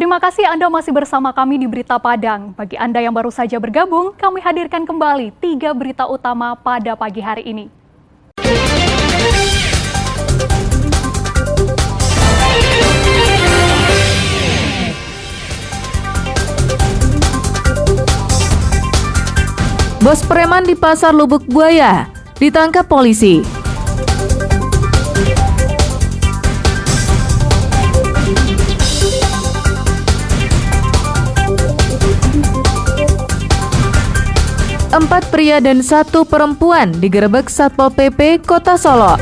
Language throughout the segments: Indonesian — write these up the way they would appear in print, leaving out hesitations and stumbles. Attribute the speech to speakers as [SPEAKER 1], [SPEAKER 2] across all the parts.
[SPEAKER 1] Terima kasih Anda masih bersama kami di Berita Padang. Bagi Anda yang baru saja bergabung, kami hadirkan kembali 3 berita utama pada pagi hari ini.
[SPEAKER 2] Bos preman di Pasar Lubuk Buaya ditangkap polisi. Empat pria dan 1 perempuan digerebek Satpol PP Kota Solo.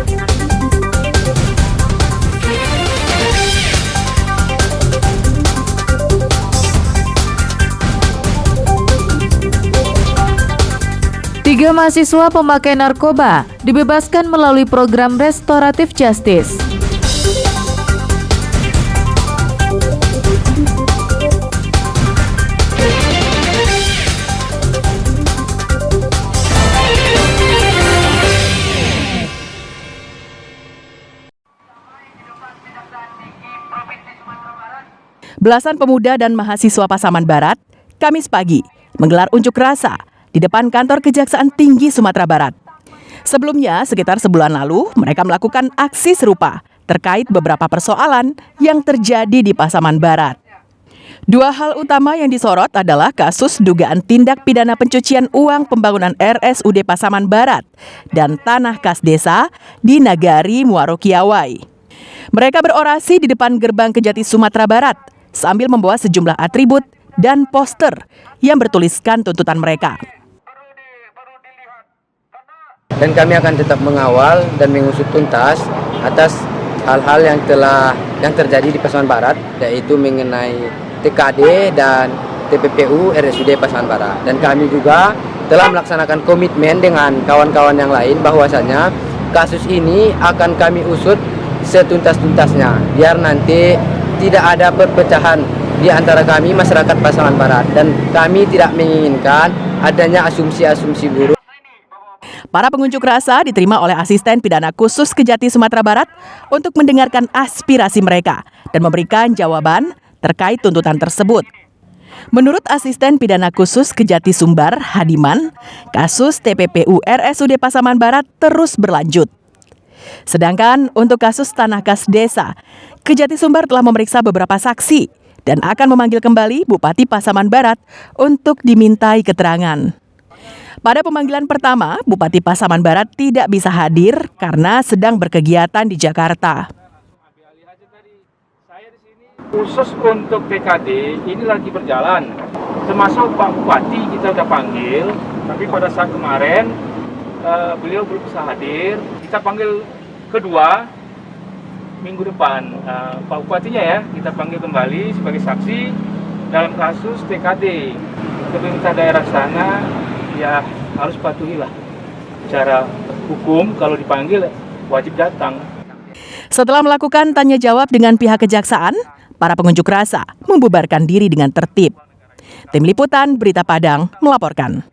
[SPEAKER 2] Tiga mahasiswa pemakai narkoba dibebaskan melalui program Restoratif Justice. Belasan pemuda dan mahasiswa Pasaman Barat, Kamis pagi, menggelar unjuk rasa di depan kantor Kejaksaan Tinggi Sumatera Barat. Sebelumnya, sekitar sebulan lalu, mereka melakukan aksi serupa terkait beberapa persoalan yang terjadi di Pasaman Barat. Dua hal utama yang disorot adalah kasus dugaan tindak pidana pencucian uang pembangunan RSUD Pasaman Barat dan tanah kas desa di Nagari Muaro Kiawai. Mereka berorasi di depan gerbang Kejati Sumatera Barat sambil membawa sejumlah atribut dan poster yang bertuliskan tuntutan mereka.
[SPEAKER 3] Dan kami akan tetap mengawal dan mengusut tuntas atas hal-hal yang terjadi di Pasaman Barat, yaitu mengenai TKD dan TPPU RSUD Pasaman Barat. Dan kami juga telah melaksanakan komitmen dengan kawan-kawan yang lain bahwasanya kasus ini akan kami usut setuntas-tuntasnya, biar nanti tidak ada perpecahan di antara kami masyarakat Pasaman Barat, dan kami tidak menginginkan adanya asumsi-asumsi buruk.
[SPEAKER 2] Para pengunjuk rasa diterima oleh asisten pidana khusus Kejati Sumatera Barat untuk mendengarkan aspirasi mereka dan memberikan jawaban terkait tuntutan tersebut. Menurut asisten pidana khusus Kejati Sumbar, Hadiman, kasus TPPU RSUD Pasaman Barat terus berlanjut. Sedangkan untuk kasus tanah kas desa, Kejati Sumbar telah memeriksa beberapa saksi dan akan memanggil kembali Bupati Pasaman Barat untuk dimintai keterangan. Pada pemanggilan pertama, Bupati Pasaman Barat tidak bisa hadir karena sedang berkegiatan di Jakarta.
[SPEAKER 4] Khusus untuk TKD ini lagi berjalan, termasuk Pak Bupati kita sudah panggil, tapi pada saat kemarin beliau belum bisa hadir. Kita panggil kedua minggu depan, Pak Bupatinya ya, kita panggil kembali sebagai saksi dalam kasus TKD. Pemerintah daerah sana ya harus patuhilah secara hukum, kalau dipanggil wajib datang.
[SPEAKER 2] Setelah melakukan tanya jawab dengan pihak kejaksaan, para pengunjuk rasa membubarkan diri dengan tertib. Tim Liputan Berita Padang melaporkan.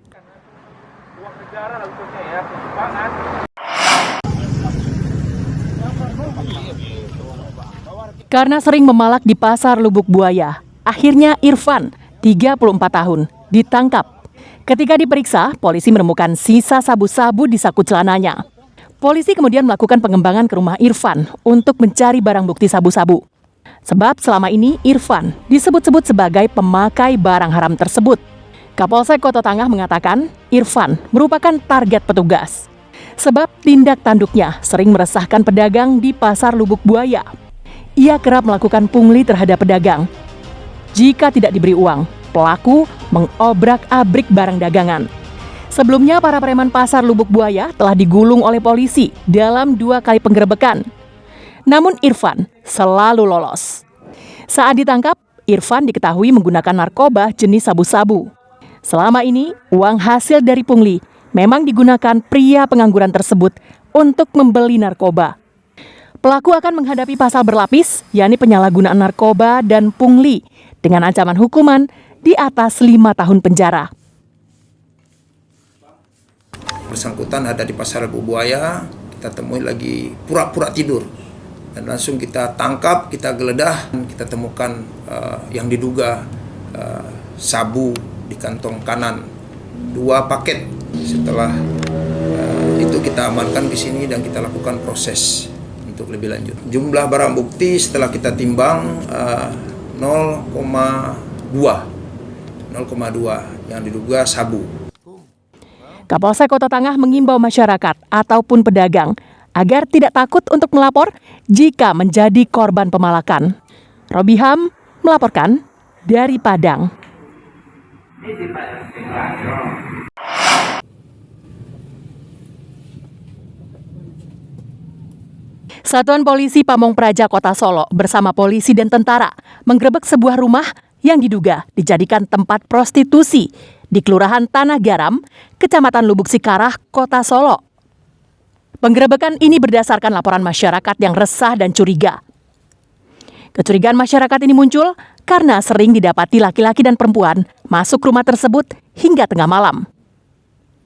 [SPEAKER 2] Karena sering memalak di Pasar Lubuk Buaya, akhirnya Irfan, 34 tahun, ditangkap. Ketika diperiksa, polisi menemukan sisa sabu-sabu di saku celananya. Polisi kemudian melakukan pengembangan ke rumah Irfan untuk mencari barang bukti sabu-sabu. Sebab selama ini Irfan disebut-sebut sebagai pemakai barang haram tersebut. Kapolsek Kota Tangah mengatakan Irfan merupakan target petugas. Sebab tindak tanduknya sering meresahkan pedagang di Pasar Lubuk Buaya. Ia kerap melakukan pungli terhadap pedagang. Jika tidak diberi uang, pelaku mengobrak-abrik barang dagangan. Sebelumnya, para preman Pasar Lubuk Buaya telah digulung oleh polisi dalam 2 kali penggerebekan. Namun Irfan selalu lolos. Saat ditangkap, Irfan diketahui menggunakan narkoba jenis sabu-sabu. Selama ini, uang hasil dari pungli memang digunakan pria pengangguran tersebut untuk membeli narkoba. Pelaku akan menghadapi pasal berlapis, yakni penyalahgunaan narkoba dan pungli, dengan ancaman hukuman di atas 5 tahun penjara.
[SPEAKER 5] Bersangkutan ada di Pasar Lubuk Buaya, kita temui lagi pura-pura tidur. Dan langsung kita tangkap, kita geledah, kita temukan yang diduga sabu di kantong kanan 2 paket. Setelah itu kita amankan di sini dan kita lakukan proses untuk lebih lanjut. Jumlah barang bukti setelah kita timbang 0,2 yang diduga sabu.
[SPEAKER 2] Kapolsek Kota Tangah mengimbau masyarakat ataupun pedagang agar tidak takut untuk melapor jika menjadi korban pemalakan. Robiham melaporkan dari Padang. Satuan Polisi Pamong Praja Kota Solo bersama polisi dan tentara menggerebek sebuah rumah yang diduga dijadikan tempat prostitusi di Kelurahan Tanah Garam, Kecamatan Lubuk Sikarah, Kota Solo. Penggerebekan ini berdasarkan laporan masyarakat yang resah dan curiga. Kecurigaan masyarakat ini muncul karena sering didapati laki-laki dan perempuan masuk rumah tersebut hingga tengah malam.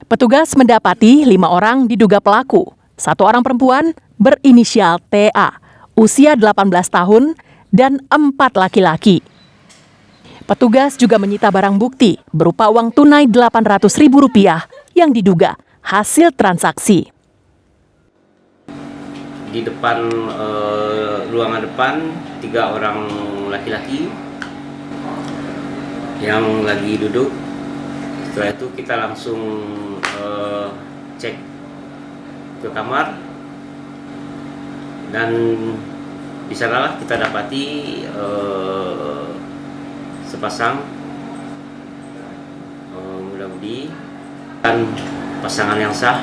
[SPEAKER 2] Petugas mendapati 5 orang diduga pelaku, 1 orang perempuan berinisial TA, usia 18 tahun, dan 4 laki-laki. Petugas juga menyita barang bukti berupa uang tunai Rp800.000 yang diduga hasil transaksi.
[SPEAKER 6] Di depan ruangan depan 3 orang laki-laki yang lagi duduk. Setelah itu kita langsung cek ke kamar dan di sanalah kita dapati sepasang muda-mudi dan pasangan yang sah.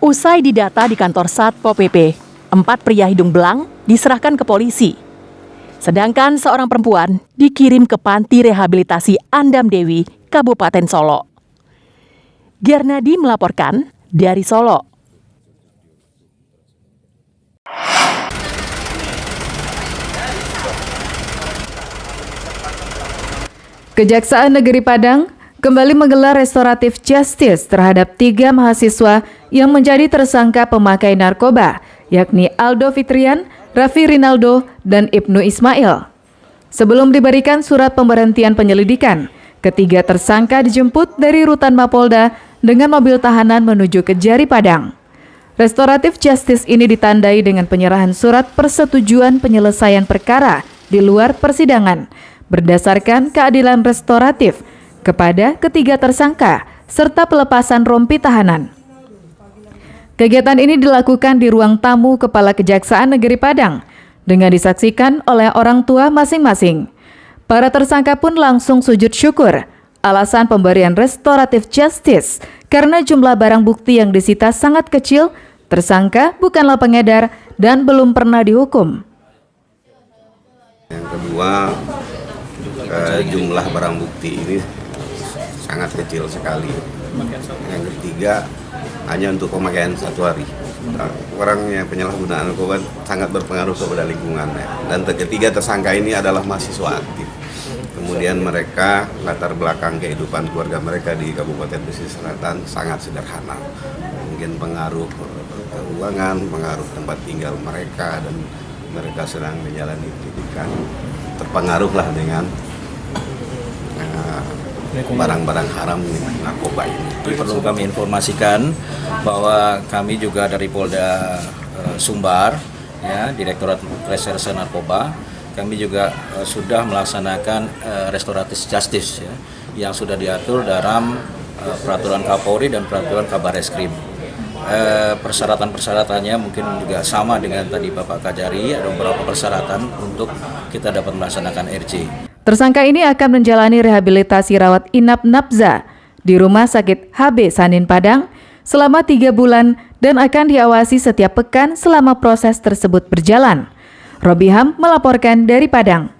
[SPEAKER 2] Usai didata di kantor Satpol PP, 4 pria hidung belang diserahkan ke polisi. Sedangkan seorang perempuan dikirim ke Panti Rehabilitasi Andam Dewi, Kabupaten Solo. Giarnadi melaporkan dari Solo.
[SPEAKER 7] Kejaksaan Negeri Padang kembali menggelar restoratif justice terhadap 3 mahasiswa yang menjadi tersangka pemakai narkoba, yakni Aldo Fitrian, Raffi Rinaldo, dan Ibnu Ismail. Sebelum diberikan surat pemberhentian penyelidikan, ketiga tersangka dijemput dari Rutan Mapolda dengan mobil tahanan menuju ke Jari Padang. Restoratif justice ini ditandai dengan penyerahan surat persetujuan penyelesaian perkara di luar persidangan berdasarkan keadilan restoratif kepada ketiga tersangka serta pelepasan rompi tahanan. Kegiatan ini dilakukan di ruang tamu Kepala Kejaksaan Negeri Padang dengan disaksikan oleh orang tua masing-masing. Para tersangka pun langsung sujud syukur. Alasan pemberian restoratif justice karena jumlah barang bukti yang disita sangat kecil, tersangka bukanlah pengedar dan belum pernah dihukum.
[SPEAKER 8] Yang kedua, jumlah barang bukti ini sangat kecil sekali. Yang ketiga, hanya untuk pemakaian 1 hari. Orangnya penyalahgunaan narkoba sangat berpengaruh kepada lingkungannya. Dan ketiga, tersangka ini adalah mahasiswa aktif. Kemudian mereka, latar belakang kehidupan keluarga mereka di Kabupaten Pesisir Selatan sangat sederhana. Mungkin pengaruh keuangan, pengaruh tempat tinggal mereka, dan mereka sedang menjalani pendidikan. Terpengaruhlah dengan barang-barang haram narkoba ini.
[SPEAKER 9] Perlu kami informasikan bahwa kami juga dari Polda Sumbar, ya, Direktorat Reserse Narkoba, kami juga sudah melaksanakan restoratif justice, ya, yang sudah diatur dalam peraturan Kapolri dan peraturan Kabareskrim. Persyaratan-persyaratannya mungkin juga sama dengan tadi Bapak Kajari, ada beberapa persyaratan untuk kita dapat melaksanakan RJ.
[SPEAKER 7] Tersangka ini akan menjalani rehabilitasi rawat inap Nabza di Rumah Sakit HB Sanin Padang selama 3 bulan dan akan diawasi setiap pekan selama proses tersebut berjalan. Robiham melaporkan dari Padang.